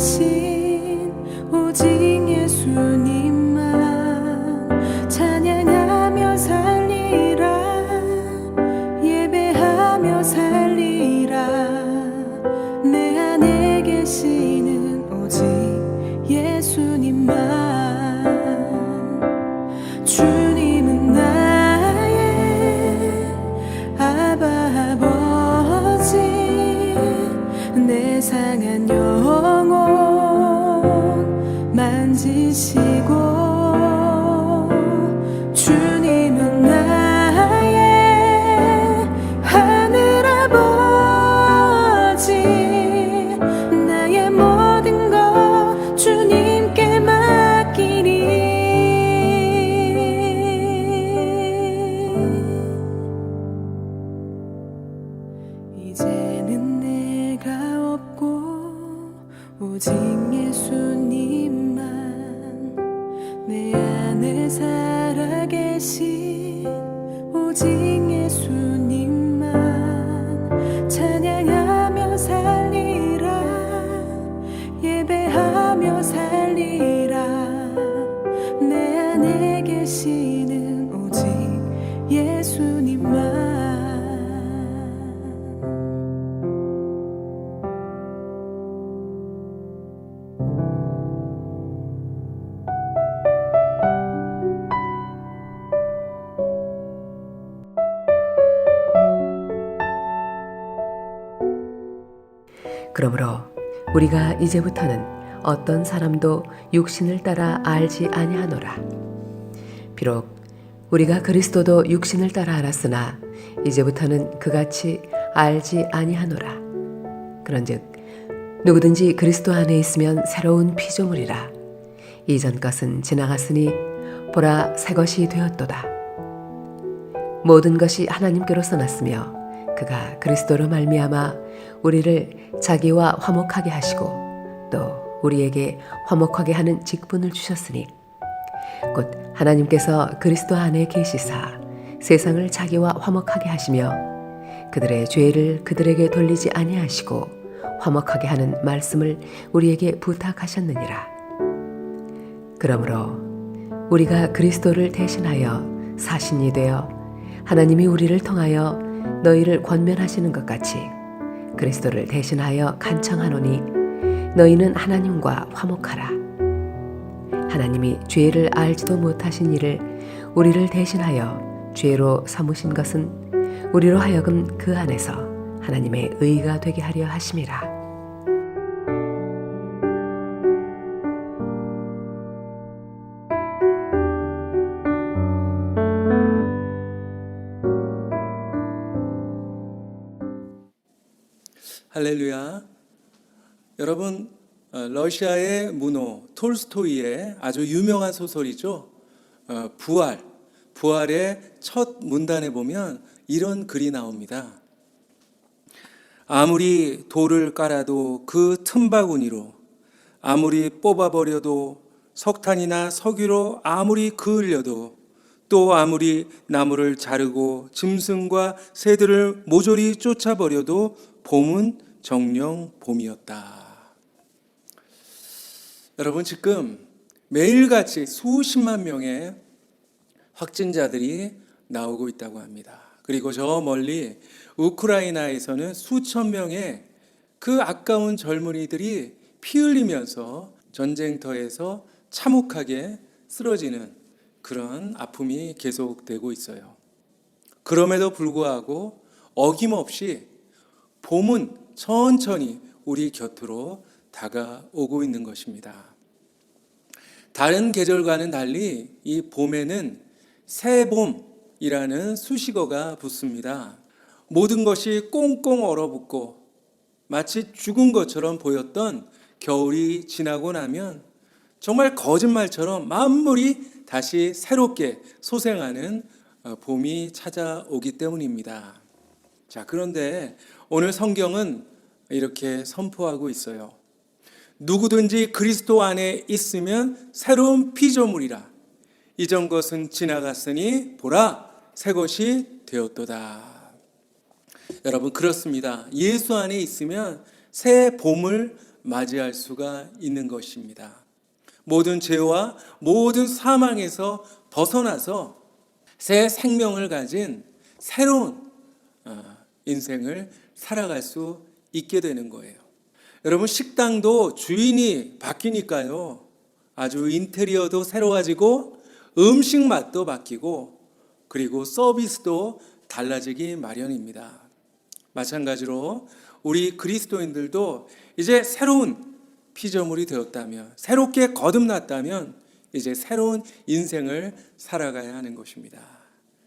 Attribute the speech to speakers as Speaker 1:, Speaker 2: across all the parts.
Speaker 1: 계신 오직 예수님만 찬양하며 살리라. 예배하며 살리라. 내 안에 계시는 오직 예수님만. 주님은 나의 아바 아버지, 내 상한 영혼 만지시고. 주님은 나의 하늘 아버지, 나의 모든 것 주님께 맡기리. 이제는 내가 없고 오직 예수님만, 내 안에 살아계신 오직 예수님만 찬양하며 살리라. 예배하며 살리라. 내 안에 계시는 오직 예수님만.
Speaker 2: 그러므로 우리가 이제부터는 어떤 사람도 육신을 따라 알지 아니하노라. 비록 우리가 그리스도도 육신을 따라 알았으나 이제부터는 그같이 알지 아니하노라. 그런즉 누구든지 그리스도 안에 있으면 새로운 피조물이라. 이전 것은 지나갔으니 보라, 새 것이 되었도다. 모든 것이 하나님께로서 났으며 그가 그리스도로 말미암아 우리를 자기와 화목하게 하시고 또 우리에게 화목하게 하는 직분을 주셨으니 곧 하나님께서 그리스도 안에 계시사 세상을 자기와 화목하게 하시며 그들의 죄를 그들에게 돌리지 아니하시고 화목하게 하는 말씀을 우리에게 부탁하셨느니라. 그러므로 우리가 그리스도를 대신하여 사신이 되어 하나님이 우리를 통하여 너희를 권면하시는 것 같이 그리스도를 대신하여 간청하노니 너희는 하나님과 화목하라. 하나님이 죄를 알지도 못하신 이를 우리를 대신하여 죄로 삼으신 것은 우리로 하여금 그 안에서 하나님의 의가 되게 하려 하심이라.
Speaker 3: 할렐루야. 여러분, 러시아의 문호 톨스토이의 아주 유명한 소설이죠. 부활의 첫 문단에 보면 이런 글이 나옵니다. 아무리 돌을 깔아도 그 틈바구니로, 아무리 뽑아버려도 석탄이나 석유로 아무리 그을려도, 또 아무리 나무를 자르고 짐승과 새들을 모조리 쫓아버려도 봄은 정녕 봄이었다. 여러분, 지금 매일같이 수십만 명의 확진자들이 나오고 있다고 합니다. 그리고 저 멀리 우크라이나에서는 수천 명의 그 아까운 젊은이들이 피 흘리면서 전쟁터에서 참혹하게 쓰러지는 그런 아픔이 계속되고 있어요. 그럼에도 불구하고 어김없이 봄은 천천히 우리 곁으로 다가오고 있는 것입니다. 다른 계절과는 달리 이 봄에는 새봄이라는 수식어가 붙습니다. 모든 것이 꽁꽁 얼어붙고 마치 죽은 것처럼 보였던 겨울이 지나고 나면 정말 거짓말처럼 만물이 다시 새롭게 소생하는 봄이 찾아오기 때문입니다. 자, 그런데 오늘 성경은 이렇게 선포하고 있어요. 누구든지 그리스도 안에 있으면 새로운 피조물이라. 이전 것은 지나갔으니 보라, 새 것이 되었도다. 여러분, 그렇습니다. 예수 안에 있으면 새 봄을 맞이할 수가 있는 것입니다. 모든 죄와 모든 사망에서 벗어나서 새 생명을 가진 새로운 인생을 살아갈 수 있게 되는 거예요. 여러분, 식당도 주인이 바뀌니까요, 아주 인테리어도 새로워지고 음식 맛도 바뀌고 그리고 서비스도 달라지기 마련입니다. 마찬가지로 우리 그리스도인들도 이제 새로운 피조물이 되었다면, 새롭게 거듭났다면 이제 새로운 인생을 살아가야 하는 것입니다.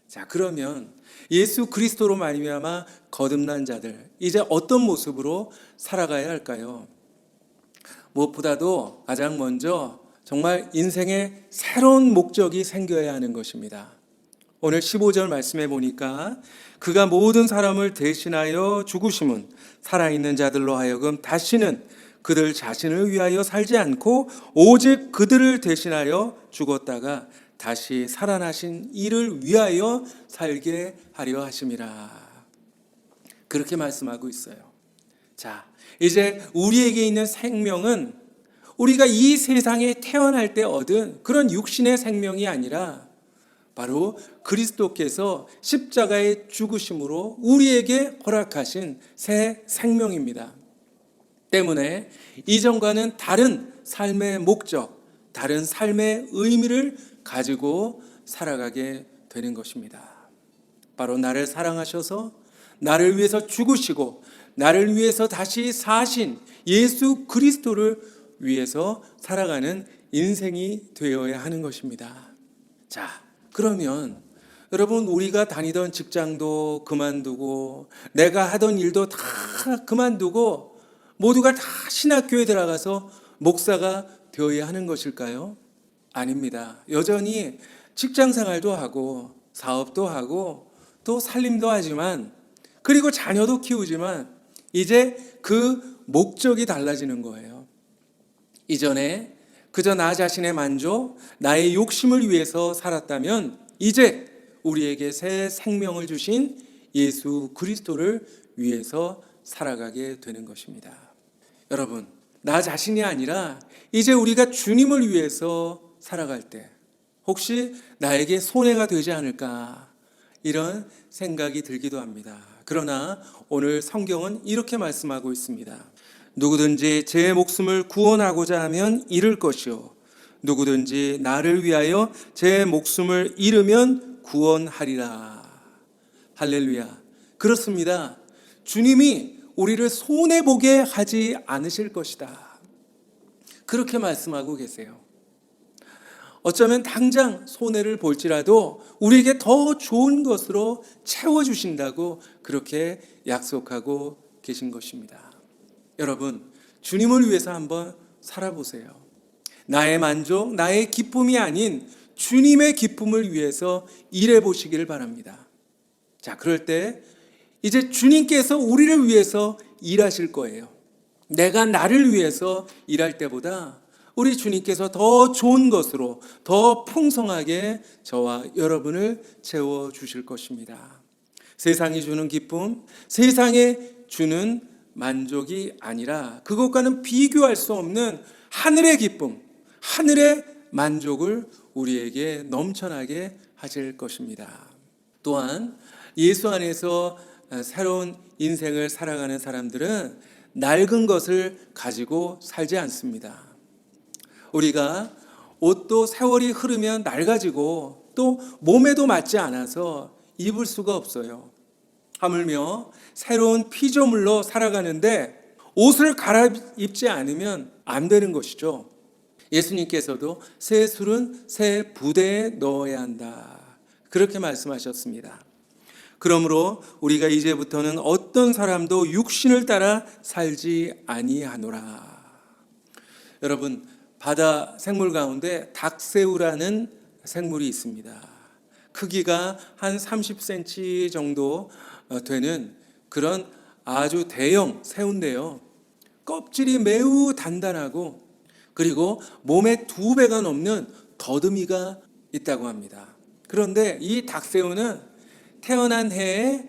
Speaker 3: 자, 그러면 예수 그리스도로 말미암아 거듭난 자들, 이제 어떤 모습으로 살아가야 할까요? 무엇보다도 가장 먼저 정말 인생에 새로운 목적이 생겨야 하는 것입니다. 오늘 15절 말씀해 보니까 그가 모든 사람을 대신하여 죽으심은 살아있는 자들로 하여금 다시는 그들 자신을 위하여 살지 않고 오직 그들을 대신하여 죽었다가 다시 살아나신 이를 위하여 살게 하려 하심이라. 그렇게 말씀하고 있어요. 자, 이제 우리에게 있는 생명은 우리가 이 세상에 태어날 때 얻은 그런 육신의 생명이 아니라 바로 그리스도께서 십자가의 죽으심으로 우리에게 허락하신 새 생명입니다. 때문에 이전과는 다른 삶의 목적, 다른 삶의 의미를 가지고 살아가게 되는 것입니다. 바로 나를 사랑하셔서 나를 위해서 죽으시고 나를 위해서 다시 사신 예수 그리스도를 위해서 살아가는 인생이 되어야 하는 것입니다. 자, 그러면 여러분, 우리가 다니던 직장도 그만두고 내가 하던 일도 다 그만두고 모두가 다 신학교에 들어가서 목사가 되어야 하는 것일까요? 아닙니다. 여전히 직장 생활도 하고 사업도 하고 또 살림도 하지만, 그리고 자녀도 키우지만 이제 그 목적이 달라지는 거예요. 이전에 그저 나 자신의 만족, 나의 욕심을 위해서 살았다면 이제 우리에게 새 생명을 주신 예수 그리스도를 위해서 살아가게 되는 것입니다. 여러분, 나 자신이 아니라 이제 우리가 주님을 위해서 살아갈 때 혹시 나에게 손해가 되지 않을까, 이런 생각이 들기도 합니다. 그러나 오늘 성경은 이렇게 말씀하고 있습니다. 누구든지 제 목숨을 구원하고자 하면 잃을 것이요 누구든지 나를 위하여 제 목숨을 잃으면 구원하리라. 할렐루야. 그렇습니다. 주님이 우리를 손해보게 하지 않으실 것이다. 그렇게 말씀하고 계세요. 어쩌면 당장 손해를 볼지라도 우리에게 더 좋은 것으로 채워주신다고 그렇게 약속하고 계신 것입니다. 여러분, 주님을 위해서 한번 살아보세요. 나의 만족, 나의 기쁨이 아닌 주님의 기쁨을 위해서 일해보시기를 바랍니다. 자, 그럴 때 이제 주님께서 우리를 위해서 일하실 거예요. 내가 나를 위해서 일할 때보다 우리 주님께서 더 좋은 것으로 더 풍성하게 저와 여러분을 채워주실 것입니다. 세상이 주는 기쁨, 세상에 주는 만족이 아니라 그것과는 비교할 수 없는 하늘의 기쁨, 하늘의 만족을 우리에게 넘쳐나게 하실 것입니다. 또한 예수 안에서 새로운 인생을 살아가는 사람들은 낡은 것을 가지고 살지 않습니다. 우리가 옷도 세월이 흐르면 낡아지고 또 몸에도 맞지 않아서 입을 수가 없어요. 하물며 새로운 피조물로 살아가는데 옷을 갈아입지 않으면 안 되는 것이죠. 예수님께서도 새 술은 새 부대에 넣어야 한다, 그렇게 말씀하셨습니다. 그러므로 우리가 이제부터는 어떤 사람도 육신을 따라 살지 아니하노라. 여러분, 바다 생물 가운데 닭새우라는 생물이 있습니다. 크기가 한 30cm 정도 되는 그런 아주 대형 새우인데요, 껍질이 매우 단단하고 그리고 몸에 2배가 넘는 더듬이가 있다고 합니다. 그런데 이 닭새우는 태어난 해에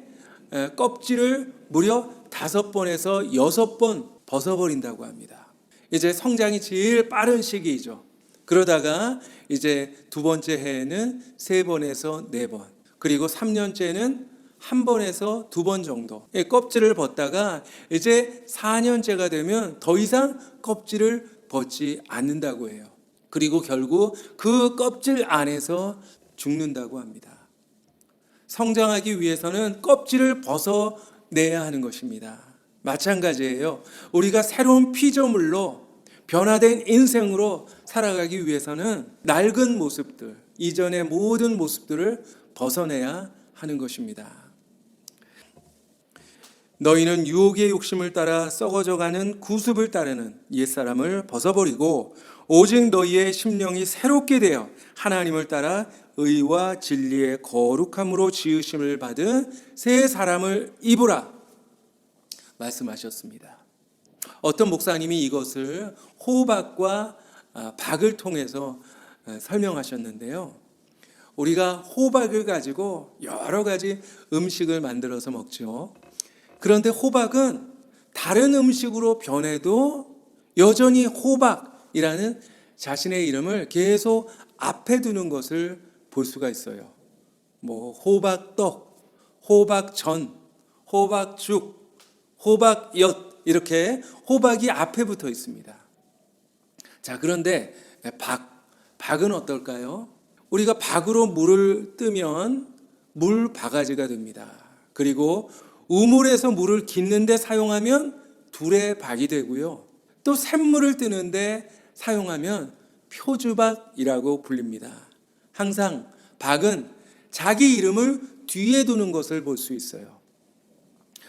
Speaker 3: 껍질을 무려 5번에서 6번 벗어버린다고 합니다. 이제 성장이 제일 빠른 시기이죠. 그러다가 이제 두 번째 해에는 3번에서 4번, 그리고 3년째는 1번에서 2번 정도 껍질을 벗다가 이제 4년째가 되면 더 이상 껍질을 벗지 않는다고 해요. 그리고 결국 그 껍질 안에서 죽는다고 합니다. 성장하기 위해서는 껍질을 벗어내야 하는 것입니다. 마찬가지예요. 우리가 새로운 피조물로 변화된 인생으로 살아가기 위해서는 낡은 모습들, 이전의 모든 모습들을 벗어내야 하는 것입니다. 너희는 유혹의 욕심을 따라 썩어져가는 구습을 따르는 옛사람을 벗어버리고 오직 너희의 심령이 새롭게 되어 하나님을 따라 의와 진리의 거룩함으로 지으심을 받은 새 사람을 입으라 말씀하셨습니다. 어떤 목사님이 이것을 호박과 박을 통해서 설명하셨는데요. 우리가 호박을 가지고 여러 가지 음식을 만들어서 먹죠. 그런데 호박은 다른 음식으로 변해도 여전히 호박이라는 자신의 이름을 계속 앞에 두는 것을 볼 수가 있어요. 뭐 호박떡, 호박전, 호박죽, 호박엿, 이렇게 호박이 앞에 붙어 있습니다. 자, 그런데 박은 어떨까요? 우리가 박으로 물을 뜨면 물 바가지가 됩니다. 그리고 우물에서 물을 깃는데 사용하면 둘의 박이 되고요. 또 샘물을 뜨는데 사용하면 표주박이라고 불립니다. 항상 박은 자기 이름을 뒤에 두는 것을 볼 수 있어요.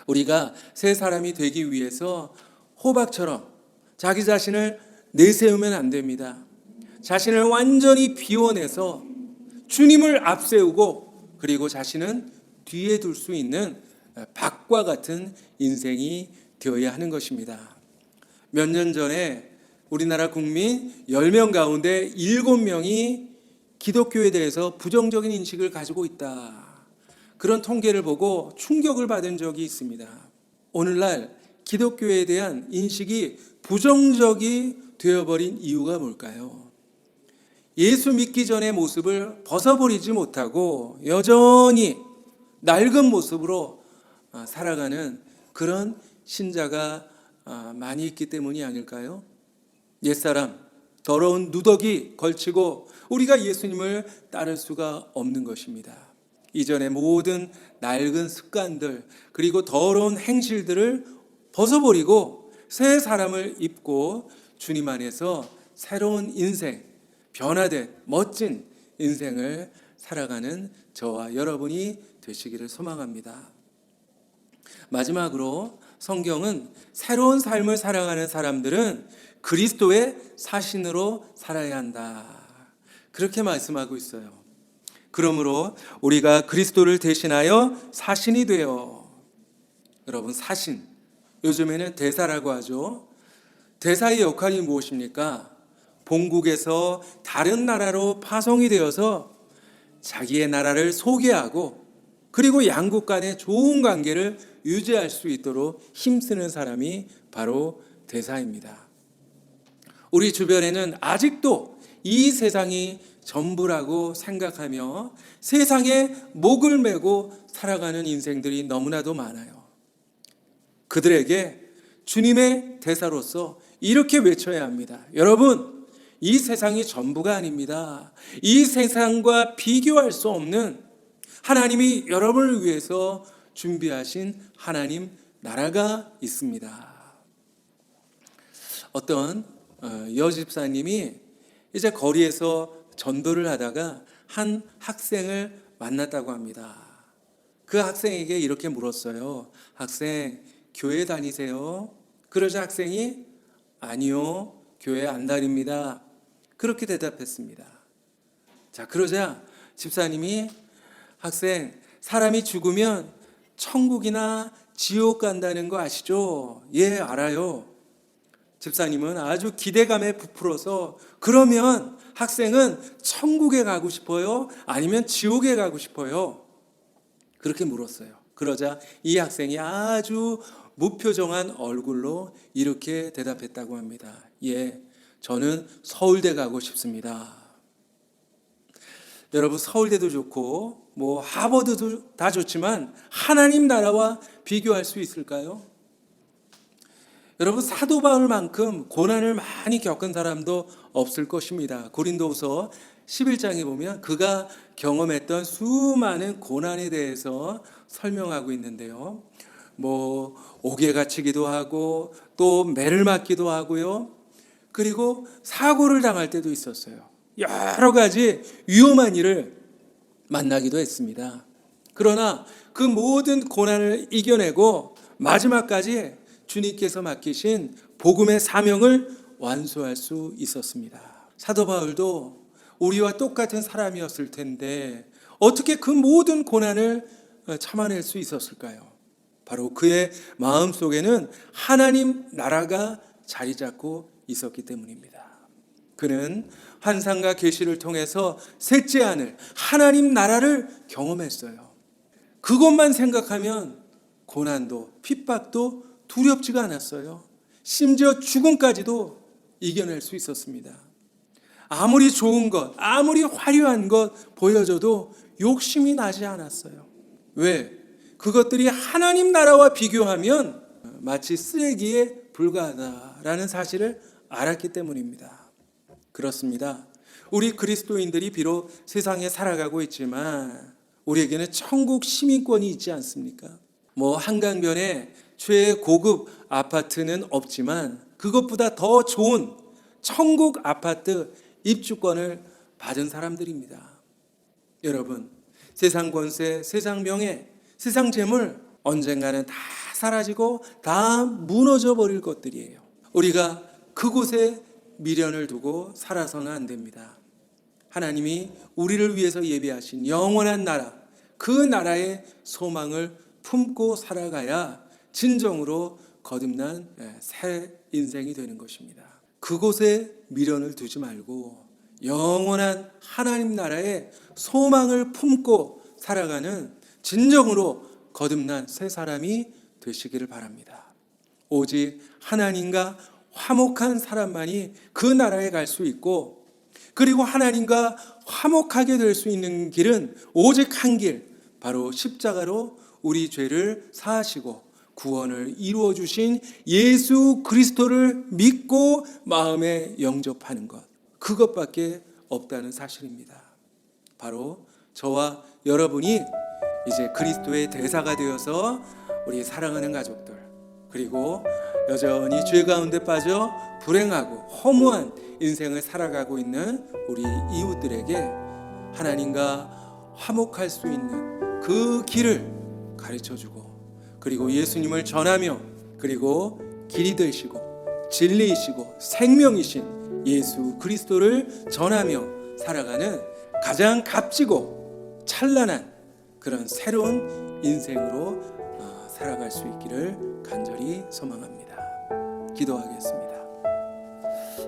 Speaker 3: 우리가 새 사람이 되기 위해서 호박처럼 자기 자신을 내세우면 안 됩니다. 자신을 완전히 비워내서 주님을 앞세우고 그리고 자신은 뒤에 둘 수 있는 박과 같은 인생이 되어야 하는 것입니다. 몇 년 전에 우리나라 국민 10명 가운데 7명이 기독교에 대해서 부정적인 인식을 가지고 있다. 그런 통계를 보고 충격을 받은 적이 있습니다. 오늘날 기독교에 대한 인식이 부정적이 되어버린 이유가 뭘까요? 예수 믿기 전의 모습을 벗어버리지 못하고 여전히 낡은 모습으로 살아가는 그런 신자가 많이 있기 때문이 아닐까요? 옛사람, 더러운 누더기 걸치고 우리가 예수님을 따를 수가 없는 것입니다. 이전의 모든 낡은 습관들 그리고 더러운 행실들을 벗어버리고 새 사람을 입고 주님 안에서 새로운 인생, 변화된 멋진 인생을 살아가는 저와 여러분이 되시기를 소망합니다. 마지막으로 성경은 새로운 삶을 살아가는 사람들은 그리스도의 사신으로 살아야 한다. 그렇게 말씀하고 있어요. 그러므로 우리가 그리스도를 대신하여 사신이 되어, 여러분 사신, 요즘에는 대사라고 하죠. 대사의 역할이 무엇입니까? 본국에서 다른 나라로 파송이 되어서 자기의 나라를 소개하고 그리고 양국 간의 좋은 관계를 유지할 수 있도록 힘쓰는 사람이 바로 대사입니다. 우리 주변에는 아직도 이 세상이 전부라고 생각하며 세상에 목을 메고 살아가는 인생들이 너무나도 많아요. 그들에게 주님의 대사로서 이렇게 외쳐야 합니다. 여러분, 이 세상이 전부가 아닙니다. 이 세상과 비교할 수 없는 하나님이 여러분을 위해서 준비하신 하나님 나라가 있습니다. 어떤 여집사님이 이제 거리에서 전도를 하다가 한 학생을 만났다고 합니다. 그 학생에게 이렇게 물었어요. 학생, 교회 다니세요? 그러자 학생이 아니요, 교회 안 다닙니다. 그렇게 대답했습니다. 자, 그러자 집사님이 학생, 사람이 죽으면 천국이나 지옥 간다는 거 아시죠? 예, 알아요. 집사님은 아주 기대감에 부풀어서 그러면 학생은 천국에 가고 싶어요? 아니면 지옥에 가고 싶어요? 그렇게 물었어요. 그러자 이 학생이 아주 무표정한 얼굴로 이렇게 대답했다고 합니다. 예, 저는 서울대 가고 싶습니다. 여러분, 서울대도 좋고 뭐 하버드도 다 좋지만 하나님 나라와 비교할 수 있을까요? 여러분, 사도 바울만큼 고난을 많이 겪은 사람도 없을 것입니다. 고린도후서 11장에 보면 그가 경험했던 수많은 고난에 대해서 설명하고 있는데요. 뭐 옥에 갇히기도 하고 또 매를 맞기도 하고요. 그리고 사고를 당할 때도 있었어요. 여러 가지 위험한 일을 만나기도 했습니다. 그러나 그 모든 고난을 이겨내고 마지막까지 주님께서 맡기신 복음의 사명을 완수할 수 있었습니다. 사도 바울도 우리와 똑같은 사람이었을 텐데 어떻게 그 모든 고난을 참아낼 수 있었을까요? 바로 그의 마음속에는 하나님 나라가 자리 잡고 있었기 때문입니다. 그는 환상과 계시를 통해서 셋째 하늘 하나님 나라를 경험했어요. 그것만 생각하면 고난도 핍박도 두렵지가 않았어요. 심지어 죽음까지도 이겨낼 수 있었습니다. 아무리 좋은 것, 아무리 화려한 것 보여줘도 욕심이 나지 않았어요. 왜? 그것들이 하나님 나라와 비교하면 마치 쓰레기에 불과하다라는 사실을 알았기 때문입니다. 그렇습니다. 우리 그리스도인들이 비록 세상에 살아가고 있지만 우리에게는 천국 시민권이 있지 않습니까? 뭐 한강변에 최고급 아파트는 없지만 그것보다 더 좋은 천국 아파트 입주권을 받은 사람들입니다. 여러분, 세상 권세, 세상 명예, 세상 재물 언젠가는 다 사라지고 다 무너져 버릴 것들이에요. 우리가 그곳에 미련을 두고 살아서는 안 됩니다. 하나님이 우리를 위해서 예비하신 영원한 나라, 그 나라의 소망을 품고 살아가야 진정으로 거듭난 새 인생이 되는 것입니다. 그곳에 미련을 두지 말고 영원한 하나님 나라의 소망을 품고 살아가는 진정으로 거듭난 새 사람이 되시기를 바랍니다. 오직 하나님과 화목한 사람만이 그 나라에 갈 수 있고, 그리고 하나님과 화목하게 될 수 있는 길은 오직 한 길, 바로 십자가로 우리 죄를 사하시고 구원을 이루어 주신 예수 그리스도를 믿고 마음에 영접하는 것, 그것밖에 없다는 사실입니다. 바로 저와 여러분이 이제 그리스도의 대사가 되어서 우리 사랑하는 가족들, 그리고 여전히 죄 가운데 빠져 불행하고 허무한 인생을 살아가고 있는 우리 이웃들에게 하나님과 화목할 수 있는 그 길을 가르쳐주고, 그리고 예수님을 전하며, 그리고 길이 되시고 진리이시고 생명이신 예수 그리스도를 전하며 살아가는 가장 값지고 찬란한 그런 새로운 인생으로 살아갈 수 있기를 간절히 소망합니다. 기도하겠습니다.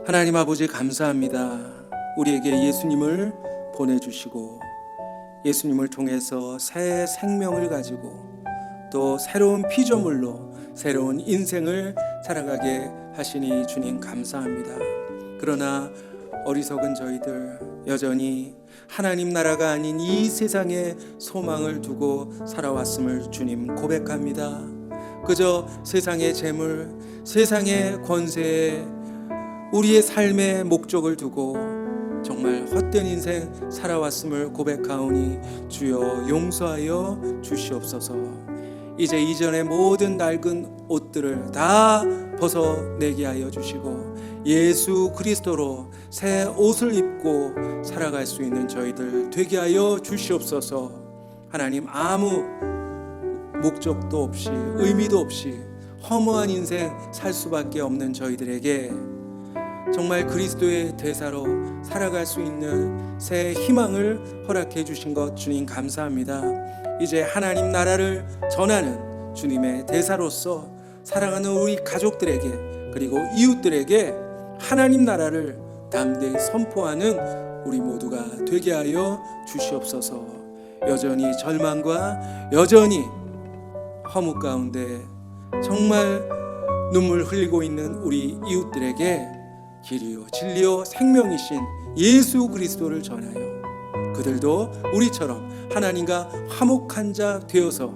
Speaker 3: 하나님 아버지, 감사합니다. 우리에게 예수님을 보내주시고 예수님을 통해서 새 생명을 가지고 또 새로운 피조물로 새로운 인생을 살아가게 하시니 주님 감사합니다. 그러나 어리석은 저희들 여전히 하나님 나라가 아닌 이 세상에 소망을 두고 살아왔음을 주님 고백합니다. 그저 세상의 재물, 세상의 권세에 우리의 삶의 목적을 두고 정말 헛된 인생 살아왔음을 고백하오니 주여 용서하여 주시옵소서. 이제 이전의 모든 낡은 옷들을 다 벗어내게 하여 주시고 예수 그리스도로 새 옷을 입고 살아갈 수 있는 저희들 되게 하여 주시옵소서. 하나님, 아무 목적도 없이 의미도 없이 허무한 인생 살 수밖에 없는 저희들에게 정말 그리스도의 대사로 살아갈 수 있는 새 희망을 허락해 주신 것 주님 감사합니다. 이제 하나님 나라를 전하는 주님의 대사로서 사랑하는 우리 가족들에게 그리고 이웃들에게 하나님 나라를 담대히 선포하는 우리 모두가 되게 하여 주시옵소서. 여전히 절망과 여전히 허무 가운데 정말 눈물 흘리고 있는 우리 이웃들에게 길이요 진리요 생명이신 예수 그리스도를 전하여 그들도 우리처럼 하나님과 화목한 자 되어서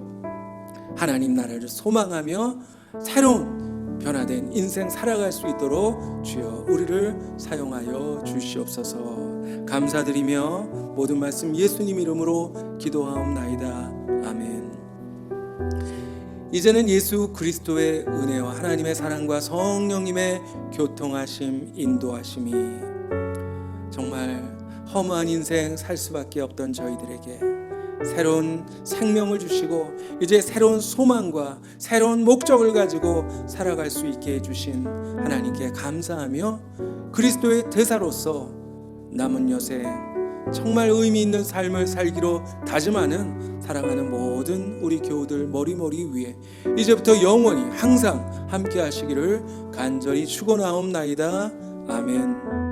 Speaker 3: 하나님 나라를 소망하며 새로운 변화된 인생 살아갈 수 있도록 주여 우리를 사용하여 주시옵소서. 감사드리며 모든 말씀 예수님 이름으로 기도하옵나이다. 아멘. 이제는 예수 그리스도의 은혜와 하나님의 사랑과 성령님의 교통하심, 인도하심이 정말 허무한 인생 살 수밖에 없던 저희들에게 새로운 생명을 주시고 이제 새로운 소망과 새로운 목적을 가지고 살아갈 수 있게 해주신 하나님께 감사하며 그리스도의 대사로서 남은 여생 정말 의미 있는 삶을 살기로 다짐하는 사랑하는 모든 우리 교우들 머리 위에 이제부터 영원히 항상 함께 하시기를 간절히 축원하옵나이다. 아멘.